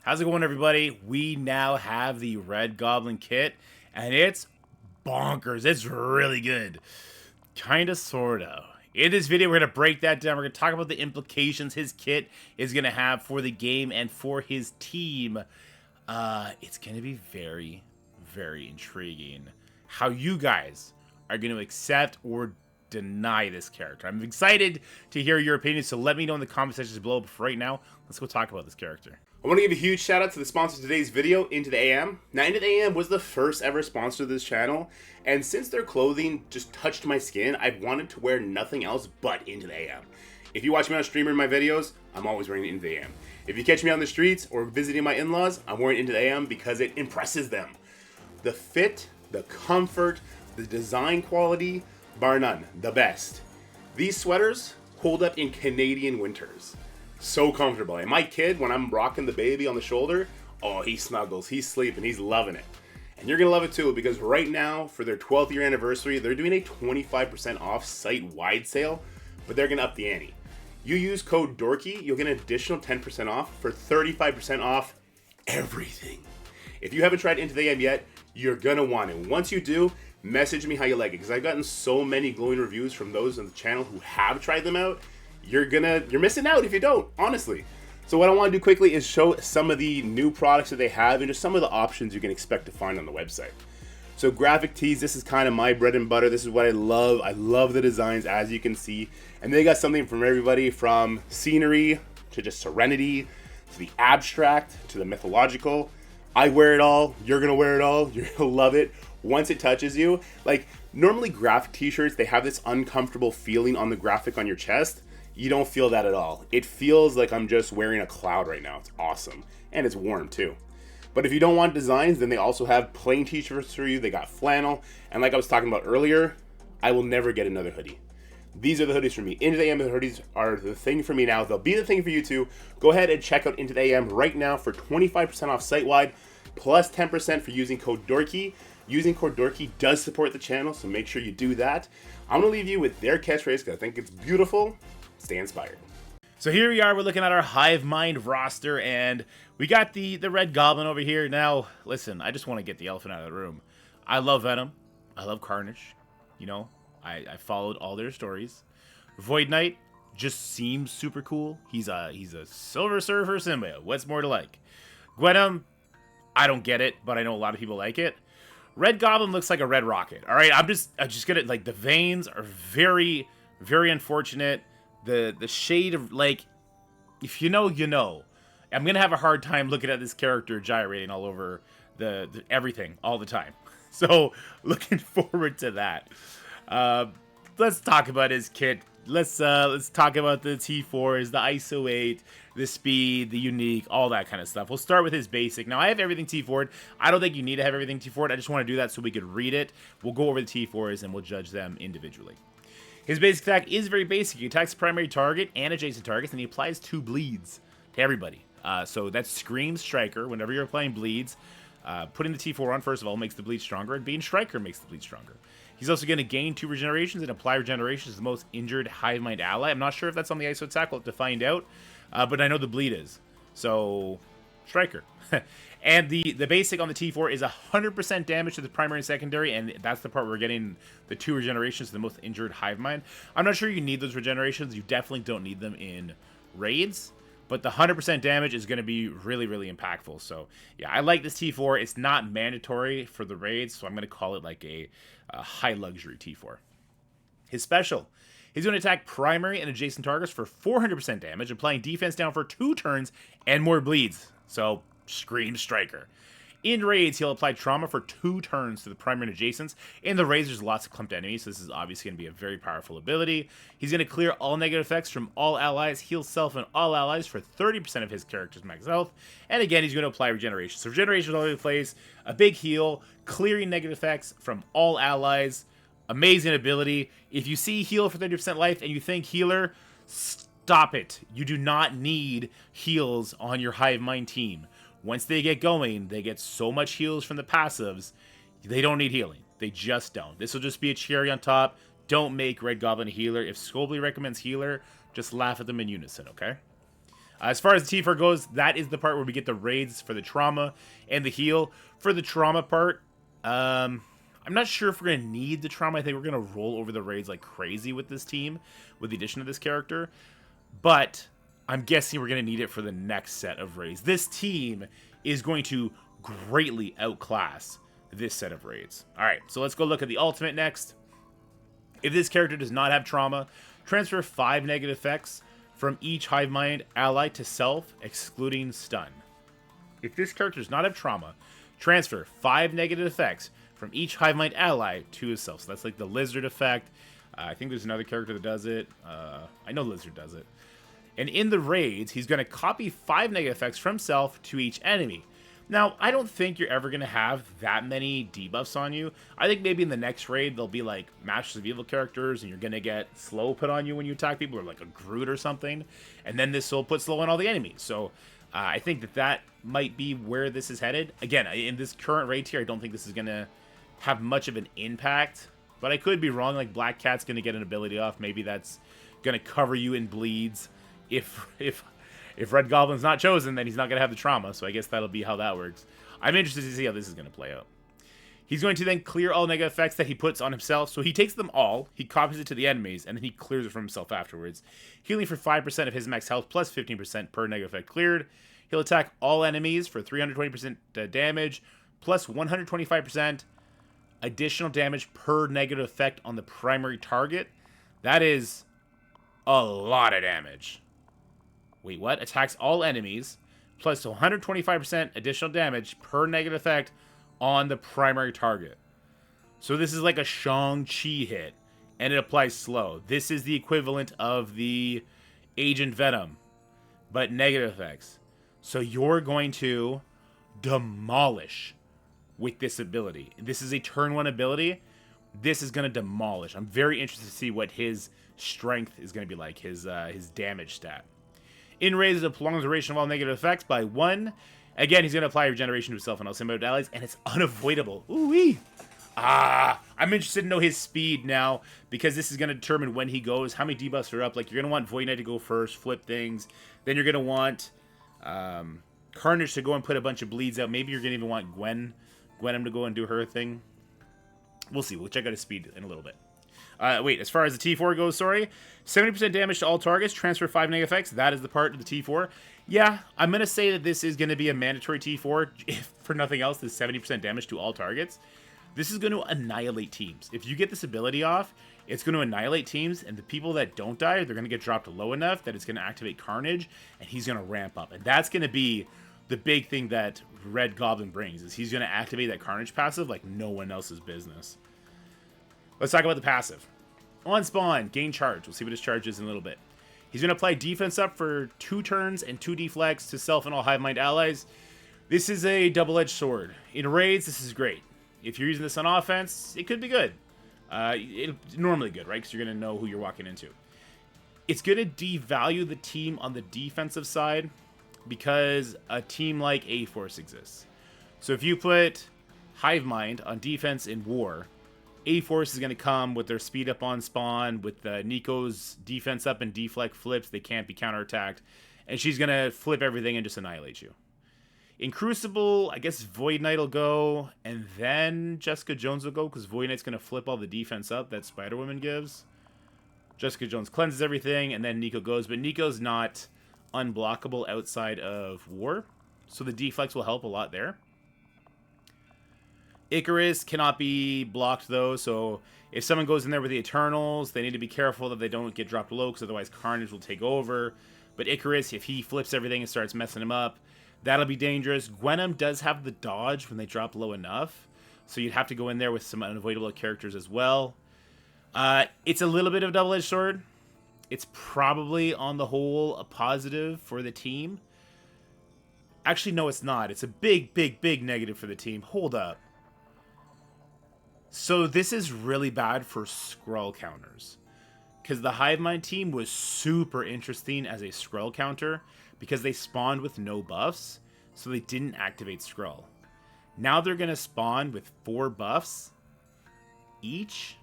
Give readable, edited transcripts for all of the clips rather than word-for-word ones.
How's it going, everybody? We now have the Red Goblin kit, and it's bonkers. It's really good. Kinda, sorta. In this video, we're going to break that down. We're going to talk about the implications his kit is going to have for the game and for his team. It's going to be very, very intriguing how you guys are going to accept or deny this character. I'm excited to hear your opinions, so let me know in the comment sections below. But for right now, let's go talk about this character. I want to give a huge shout out to the sponsor of today's video, Into the AM. Now, Into the AM was the first ever sponsor of this channel, and since their clothing just touched my skin, I've wanted to wear nothing else but Into the AM. If you watch me on stream or in my videos, I'm always wearing Into the AM. If you catch me on the streets or visiting my in-laws, I'm wearing Into the AM because it impresses them. The fit, the comfort, the design quality, bar none, the best. These sweaters hold up in Canadian winters. So comfortable. And my kid, when I'm rocking the baby on the shoulder, oh, he snuggles, he's sleeping, he's loving it. And you're going to love it too, because right now, for their 12th year anniversary, they're doing a 25% off site-wide sale, but they're going to up the ante. You use code DORKY, you'll get an additional 10% off for 35% off everything. If you haven't tried Into the AM yet, you're going to want it. Once you do, message me how you like it, because I've gotten so many glowing reviews from those on the channel who have tried them out. You're missing out if you don't, honestly. So what I want to do quickly is show some of the new products that they have and just some of the options you can expect to find on the website. So graphic tees, this is kind of my bread and butter. This is what I love. I love the designs, as you can see. And they got something from everybody from scenery to just serenity to the abstract to the mythological. I wear it all. You're going to wear it all. You're going to love it once it touches you. Like, normally graphic t-shirts, they have this uncomfortable feeling on the graphic on your chest. You don't feel that at all. It feels like I'm just wearing a cloud right now. It's awesome. And it's warm too. But if you don't want designs, then they also have plain t-shirts for you. They got flannel. And like I was talking about earlier, I will never get another hoodie. These are the hoodies for me. Into the AM hoodies are the thing for me now. They'll be the thing for you too. Go ahead and check out Into the AM right now for 25% off site-wide, plus 10% for using code DORKY. Using code DORKY does support the channel, so make sure you do that. I'm going to leave you with their catchphrase because I think it's beautiful. Stay inspired. So here we are, we're looking at our Hive Mind roster, and we got the Red Goblin over here. Now, listen, I just want to get the elephant out of the room. I love Venom. I love Carnage. You know, I followed all their stories. Void Knight just seems super cool. He's a Silver Surfer symbiote. What's more to like? Gwenom, I don't get it, but I know a lot of people like it. Red Goblin looks like a red rocket. All right, I'm just gonna, like, the veins are very, very unfortunate. The shade of, like, if you know, you know. I'm gonna have a hard time looking at this character gyrating all over the everything all the time. So looking forward to that. Let's talk about his kit. Let's talk about the T4s, the ISO 8, the speed, the unique, all that kind of stuff. We'll start with his basic. Now, I have everything T4'd. I don't think you need to have everything T4'd. I just want to do that so we could read it. We'll go over the T4s and we'll judge them individually. His basic attack is very basic. He attacks the primary target and adjacent targets, and he applies 2 bleeds to everybody. So that's Scream, Striker. Whenever you're applying bleeds, putting the T4 on, first of all, makes the bleed stronger, and being Striker makes the bleed stronger. He's also going to gain 2 regenerations and apply regenerations to the most injured Hive Mind ally. I'm not sure if that's on the ISO attack. We'll have to find out. But I know the bleed is. So, Striker. And the basic on the T4 is 100% damage to the primary and secondary, and that's the part where we're getting the 2 regenerations to the most injured Hive Mind. I'm not sure you need those regenerations. You definitely don't need them in raids, but the 100% damage is going to be really, really impactful. So, yeah, I like this T4. It's not mandatory for the raids, so I'm going to call it like a high luxury T4. His special. He's going to attack primary and adjacent targets for 400% damage, applying defense down for 2 turns and more bleeds. So, Scream Striker. In raids, he'll apply trauma for 2 turns to the primary and adjacents. In the raids, there's lots of clumped enemies, so this is obviously going to be a very powerful ability. He's going to clear all negative effects from all allies, heal self and all allies for 30% of his character's max health. And again, he's going to apply regeneration. So regeneration all over the place, a big heal, clearing negative effects from all allies. Amazing ability. If you see heal for 30% life and you think healer, stop it. You do not need heals on your Hive Mind team. Once they get going, they get so much heals from the passives, they don't need healing. They just don't. This will just be a cherry on top. Don't make Red Goblin a healer. If Scobly recommends healer, just laugh at them in unison, okay? As far as the T4 goes, that is the part where we get the raids for the trauma and the heal. For the trauma part, I'm not sure if we're going to need the trauma. I think we're going to roll over the raids like crazy with this team, with the addition of this character. But I'm guessing we're going to need it for the next set of raids. This team is going to greatly outclass this set of raids. All right, so let's go look at the ultimate next. If this character does not have trauma, transfer 5 negative effects from each Hive Mind ally to self, excluding stun. If this character does not have trauma, transfer 5 negative effects from each Hive Mind ally to his self. So that's like the Lizard effect. I think there's another character that does it. I know Lizard does it. And in the raids, he's going to copy 5 negative effects from self to each enemy. Now, I don't think you're ever going to have that many debuffs on you. I think maybe in the next raid, there'll be like Masters of Evil characters, and you're going to get slow put on you when you attack people, or like a Groot or something. And then this will put slow on all the enemies. So I think that might be where this is headed. Again, in this current raid tier, I don't think this is going to have much of an impact. But I could be wrong. Like Black Cat's going to get an ability off. Maybe that's going to cover you in bleeds. If Red Goblin's not chosen, then he's not going to have the trauma, so I guess that'll be how that works. I'm interested to see how this is going to play out. He's going to then clear all negative effects that he puts on himself, so he takes them all, he copies it to the enemies, and then he clears it from himself afterwards. Healing for 5% of his max health, plus 15% per negative effect cleared. He'll attack all enemies for 320% damage, plus 125% additional damage per negative effect on the primary target. That is a lot of damage. Wait, what? Attacks all enemies, plus 125% additional damage per negative effect on the primary target. So this is like a Shang-Chi hit, and it applies slow. This is the equivalent of the Agent Venom, but negative effects. So you're going to demolish with this ability. This is a turn 1 ability. This is going to demolish. I'm very interested to see what his strength is going to be like, his damage stat. In raids, it prolongs the duration of all negative effects by 1. Again, he's going to apply regeneration to himself and all symbiote allies, and it's unavoidable. Ooh-wee! I'm interested to know his speed now, because this is going to determine when he goes, how many debuffs are up. Like, you're going to want Void Knight to go first, flip things. Then you're going to want Carnage to go and put a bunch of bleeds out. Maybe you're going to even want Gwenom to go and do her thing. We'll see. We'll check out his speed in a little bit. Wait, as far as the T4 goes, 70% damage to all targets, transfer 5 negative effects. That is the part of the T4. Yeah, I'm going to say that this is going to be a mandatory T4, if for nothing else, this 70% damage to all targets. This is going to annihilate teams. If you get this ability off, it's going to annihilate teams, and the people that don't die, they're going to get dropped low enough that it's going to activate Carnage, and he's going to ramp up. And that's going to be the big thing that Red Goblin brings, is he's going to activate that Carnage passive like no one else's business. Let's talk about the passive. On spawn, gain charge. We'll see what his charge is in a little bit. He's going to apply defense up for 2 turns and 2 deflects to self and all Hive Mind allies. This is a double-edged sword. In raids, this is great. If you're using this on offense, it could be good. It's normally good, right? Because you're going to know who you're walking into. It's going to devalue the team on the defensive side because a team like A-Force exists. So if you put Hive Mind on defense in war, A-Force is going to come with their speed up on spawn, with Nico's defense up and deflect flips. They can't be counterattacked. And she's going to flip everything and just annihilate you. In Crucible, I guess Void Knight will go, and then Jessica Jones will go, because Void Knight's going to flip all the defense up that Spider-Woman gives. Jessica Jones cleanses everything, and then Nico goes. But Nico's not unblockable outside of war, so the deflects will help a lot there. Icarus cannot be blocked, though, so if someone goes in there with the Eternals, they need to be careful that they don't get dropped low, because otherwise Carnage will take over. But Icarus, if he flips everything and starts messing him up, that'll be dangerous. Gwenom does have the dodge when they drop low enough, so you'd have to go in there with some unavoidable characters as well. It's a little bit of a double-edged sword. It's probably, on the whole, a positive for the team. Actually, no, it's not. It's a big, big, big negative for the team. Hold up. So this is really bad for Skrull counters, because the Hive Mind team was super interesting as a Skrull counter because they spawned with no buffs, so they didn't activate Skrull. Now they're going to spawn with 4 buffs each.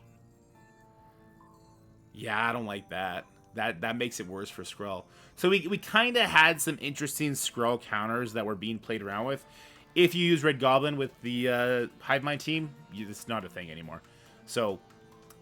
Yeah, I don't like that. That makes it worse for Skrull. So we kind of had some interesting Skrull counters that were being played around with. If you use Red Goblin with the Hive Mind team, it's not a thing anymore. So,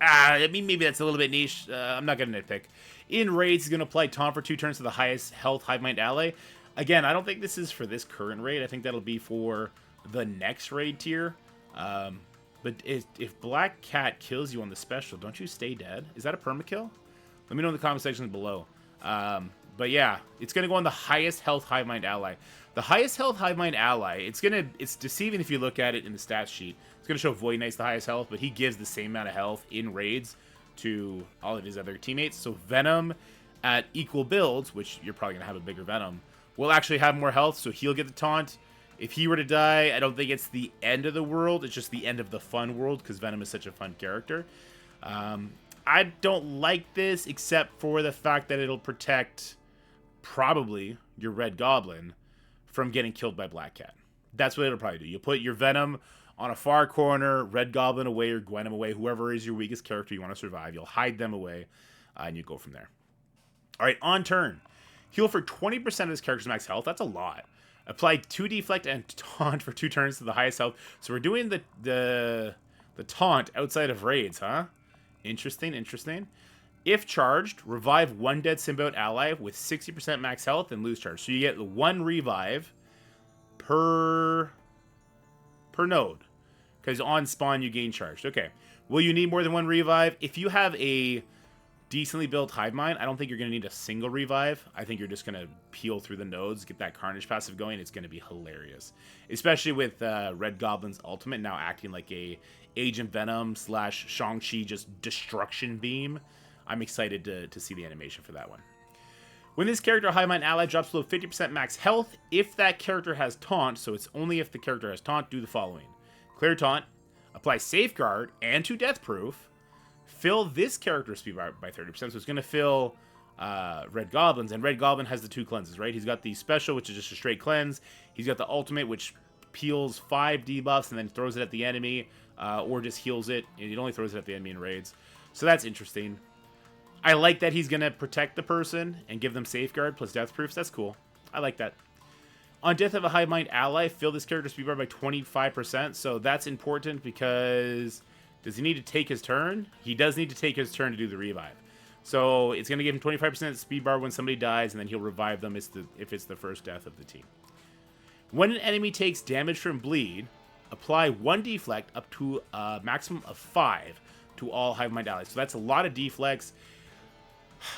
I mean, maybe that's a little bit niche. I'm not going to nitpick. In raids, he's going to apply Taunt for 2 turns to the highest health Hive Mind ally. Again, I don't think this is for this current raid. I think that'll be for the next raid tier. But if Black Cat kills you on the special, don't you stay dead? Is that a permakill? Let me know in the comment section below. But yeah, it's going to go on the highest health Hive Mind ally. The highest health Hive Mind ally, it's deceiving if you look at it in the stats sheet. It's going to show Void Knight's the highest health, but he gives the same amount of health in raids to all of his other teammates. So Venom at equal builds, which you're probably going to have a bigger Venom, will actually have more health, so he'll get the taunt. If he were to die, I don't think it's the end of the world. It's just the end of the fun world, because Venom is such a fun character. I don't like this, except for the fact that it'll protect, probably, your Red Goblin from getting killed by Black Cat. That's what it'll probably do. You'll put your Venom on a far corner, Red Goblin away or Gwenom away, whoever is your weakest character you want to survive. You'll hide them away, and you go from there. All right, on turn. Heal for 20% of his character's max health. That's a lot. Apply 2 deflect and taunt for 2 turns to the highest health. So we're doing the taunt outside of raids, huh? Interesting, interesting. If charged, revive 1 dead symbiote ally with 60% max health and lose charge. So you get 1 revive per node. Because on spawn you gain charged. Okay. Will you need more than 1 revive? If you have a decently built Hive Mind, I don't think you're going to need a single revive. I think you're just going to peel through the nodes, get that Carnage passive going. It's going to be hilarious. Especially with Red Goblin's ultimate now acting like a Agent Venom / Shang-Chi just destruction beam. I'm excited to see the animation for that one. When this character Hive Mind ally drops below 50% max health, if that character has taunt, so it's only if the character has taunt, do the following. Clear taunt, apply Safeguard and 2 Death Proof, fill this character's speed by 30%, so it's going to fill Red Goblin's, and Red Goblin has the 2 cleanses, right? He's got the special, which is just a straight cleanse. He's got the ultimate, which peels 5 debuffs and then throws it at the enemy, or just heals it. It only throws it at the enemy in raids. So that's interesting. I like that he's going to protect the person and give them Safeguard plus Death Proofs. That's cool. I like that. On death of a Hive Mind ally, fill this character's speed bar by 25%. So that's important because does he need to take his turn? He does need to take his turn to do the revive. So it's going to give him 25% speed bar when somebody dies, and then he'll revive them if it's the first death of the team. When an enemy takes damage from bleed, apply 1 deflect up to a maximum of 5 to all Hive Mind allies. So that's a lot of deflects.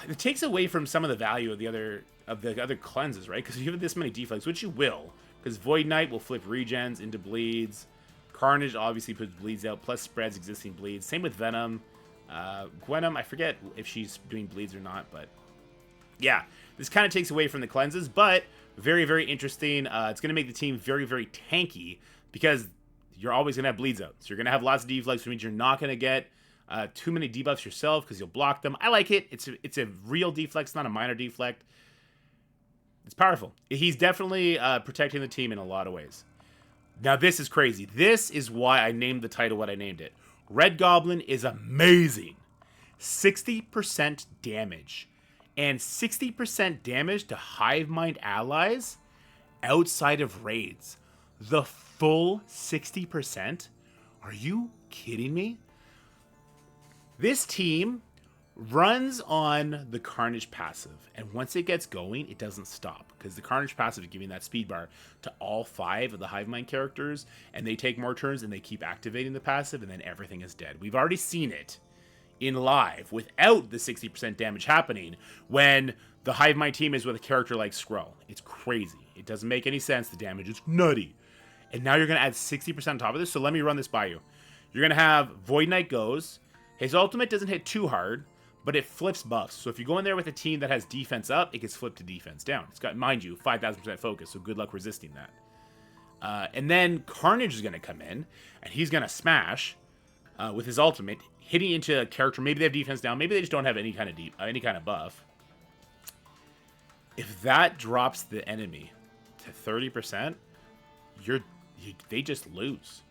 It takes away from some of the value of the other cleanses, right? Because if you have this many deflects, which you will, because Void Knight will flip regens into bleeds. Carnage obviously puts bleeds out, plus spreads existing bleeds. Same with Venom. Gwenom, I forget if she's doing bleeds or not, but yeah, this kind of takes away from the cleanses, but very, very interesting. It's going to make the team very, very tanky because you're always going to have bleeds out. So you're going to have lots of deflects, which means you're not going to get too many debuffs yourself because you'll block them. I like it. It's a real deflect. It's not a minor deflect. It's powerful. He's definitely protecting the team in a lot of ways. Now, this is crazy. This is why I named the title what I named it. Red Goblin is amazing. 60% damage. And 60% damage to Hive Mind allies outside of raids. The full 60%? Are you kidding me? This team runs on the Carnage passive, and once it gets going, it doesn't stop, because the Carnage passive is giving that speed bar to all 5 of the Hive Mind characters, and they take more turns, and they keep activating the passive, and then everything is dead. We've already seen it in live without the 60% damage happening when the Hive Mind team is with a character like Skrull. It's crazy. It doesn't make any sense. The damage is nutty. And now you're going to add 60% on top of this, so let me run this by you. You're going to have Void Knight goes. His ultimate doesn't hit too hard, but it flips buffs. So if you go in there with a team that has defense up, it gets flipped to defense down. It's got, mind you, 5,000% focus, so good luck resisting that. And then Carnage is going to come in, and he's going to smash with his ultimate, hitting into a character. Maybe they have defense down. Maybe they just don't have any kind of buff. If that drops the enemy to 30%, they just lose.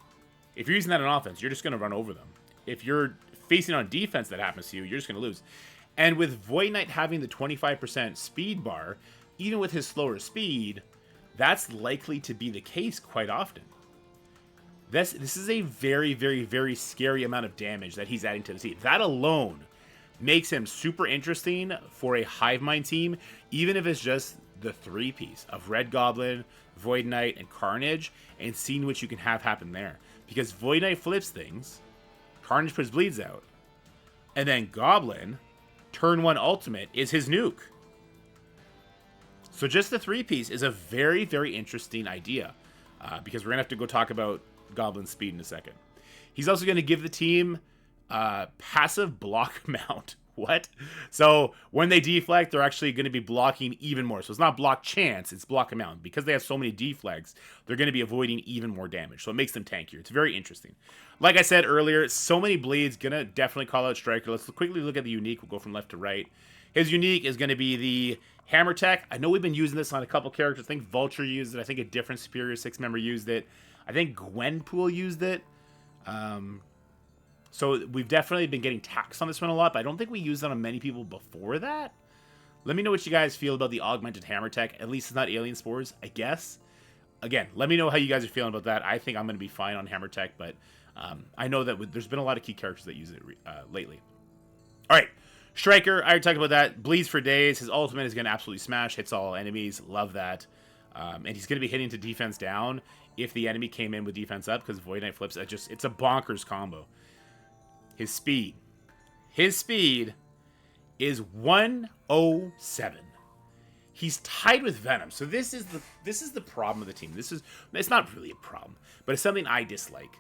If you're using that on offense, you're just going to run over them. If you're facing on defense that happens to you, you're just going to lose. And with Void Knight having the 25% speed bar, even with his slower speed, that's likely to be the case quite often. This is a very, very, very scary amount of damage that he's adding to the team. That alone makes him super interesting for a Hive Mind team, even if it's just the 3-piece of Red Goblin, Void Knight, and Carnage, and seeing what you can have happen there. Because Void Knight flips things, Carnage puts bleeds out, and then Goblin, turn 1 ultimate, is his nuke. So just the 3-piece is a very, very interesting idea, because we're going to have to go talk about Goblin's speed in a second. He's also going to give the team passive block amount. What? So when they deflect, they're actually going to be blocking even more. So it's not block chance, it's block amount. Because they have so many deflects, they're going to be avoiding even more damage. So it makes them tankier. It's very interesting. Like I said earlier, so many bleeds. Going to definitely call out Striker. Let's quickly look at the unique. We'll go from left to right. His unique is going to be the Hammer Tech. I know we've been using this on a couple characters. I think Vulture used it. I think a different Superior 6 member used it. I think Gwenpool used it. So we've definitely been getting taxed on this one a lot, but I don't think we used it on many people before that. Let me know what you guys feel about the Augmented Hammer Tech. At least it's not Alien Spores, I guess. Again, let me know how you guys are feeling about that. I think I'm going to be fine on Hammer Tech, but I know that there's been a lot of key characters that use it lately. All right. Striker, I already talked about that. Bleeds for days. His ultimate is going to absolutely smash. Hits all enemies. Love that. And he's going to be hitting to defense down if the enemy came in with defense up, because Void Knight flips. It's a bonkers combo. His speed is 107. He's tied with Venom. So this is the problem of the team. It's not really a problem, but it's something I dislike.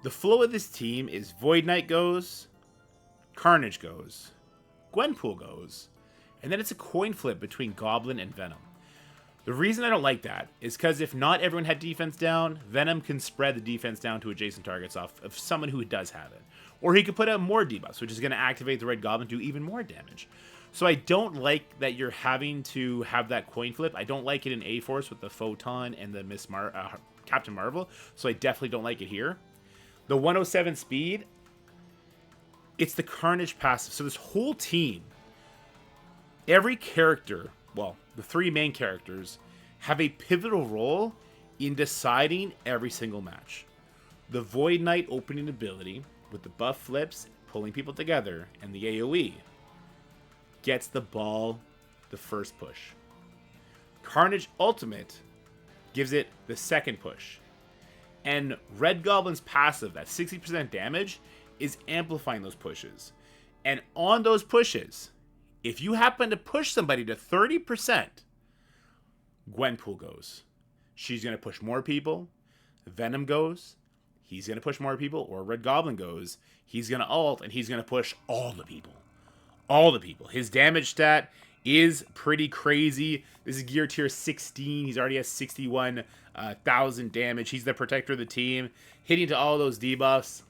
The flow of this team is Void Knight goes, Carnage goes, Gwenpool goes, and then it's a coin flip between Goblin and Venom. The reason I don't like that is because if not everyone had defense down, Venom can spread the defense down to adjacent targets off of someone who does have it. Or he could put out more debuffs, which is going to activate the Red Goblin to do even more damage. So I don't like that you're having to have that coin flip. I don't like it in A-Force with the Photon and the Captain Marvel, so I definitely don't like it here. The 107 speed, it's the Carnage passive. So this whole team, every character, well, the 3 main characters, have a pivotal role in deciding every single match. The Void Knight opening ability, with the buff flips, pulling people together, and the AoE, gets the ball the first push. Carnage ultimate gives it the second push. And Red Goblin's passive, that 60% damage, is amplifying those pushes. And on those pushes, if you happen to push somebody to 30%, Gwenpool goes. She's going to push more people. Venom goes. He's going to push more people. Or Red Goblin goes. He's going to ult, and he's going to push all the people. All the people. His damage stat is pretty crazy. This is gear tier 16. He's already has 61,000 damage. He's the protector of the team. Hitting to all those debuffs.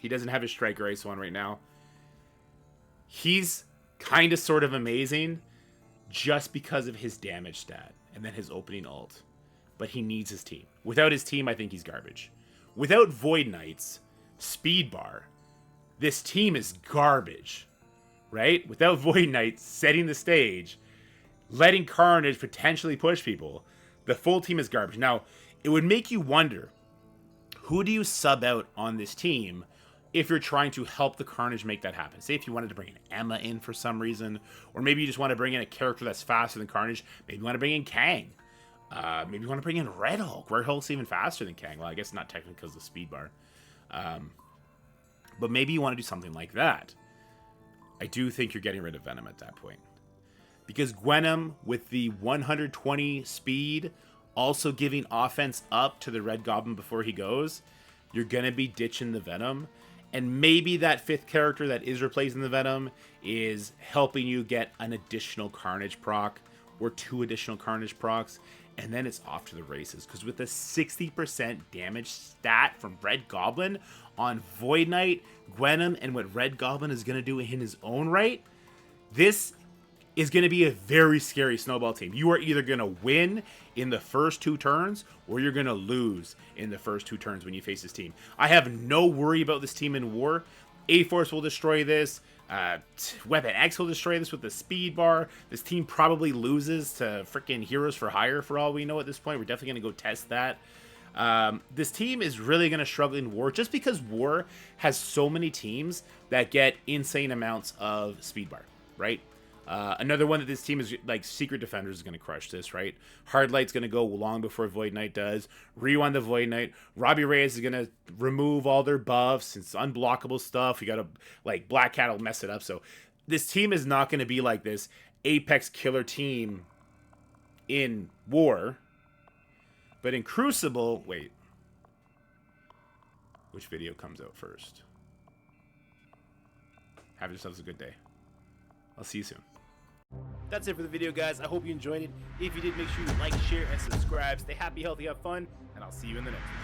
He doesn't have his Striker Ice one right now. He's kind of sort of amazing just because of his damage stat and then his opening ult. But he needs his team. Without his team, I think he's garbage. Without Void Knight's speed bar, this team is garbage. Right? Without Void Knight setting the stage, letting Carnage potentially push people, the full team is garbage. Now, it would make you wonder, who do you sub out on this team if you're trying to help the Carnage make that happen? Say if you wanted to bring an Emma in for some reason, or maybe you just want to bring in a character that's faster than Carnage. Maybe you want to bring in Kang. Maybe you want to bring in Red Hulk. Red Hulk's even faster than Kang. Well, I guess not technically because of the speed bar. But maybe you want to do something like that. I do think you're getting rid of Venom at that point. Because Gwenom, with the 120 speed, also giving offense up to the Red Goblin before he goes, you're going to be ditching the Venom. And maybe that 5th character that is replacing the Venom is helping you get an additional Carnage proc or 2 additional Carnage procs. And then it's off to the races. Because with the 60% damage stat from Red Goblin on Void Knight, Gwenom, and what Red Goblin is going to do in his own right, this is going to be a very scary snowball team. You are either going to win in the first 2 turns, or you're going to lose in the first 2 turns when you face this team. I have no worry about this team in war. A-Force will destroy this. Weapon X will destroy this with the speed bar. This team probably loses to freaking Heroes for Hire for all we know at this point. We're definitely going to go test that. This team is really going to struggle in War just because War has so many teams that get insane amounts of speed bar, right? Another one that this team is like Secret Defenders is going to crush this, right? Hard Light's going to go long before Void Knight does. Rewind the Void Knight. Robbie Reyes is going to remove all their buffs. It's unblockable stuff. You got to, like, Black Cat will mess it up. So this team is not going to be like this Apex killer team in War. But in Crucible, wait. Which video comes out first? Have yourselves a good day. I'll see you soon. That's it for the video, guys. I hope you enjoyed it. If you did, make sure you like, share, and subscribe. Stay happy, healthy, have fun, and I'll see you in the next one.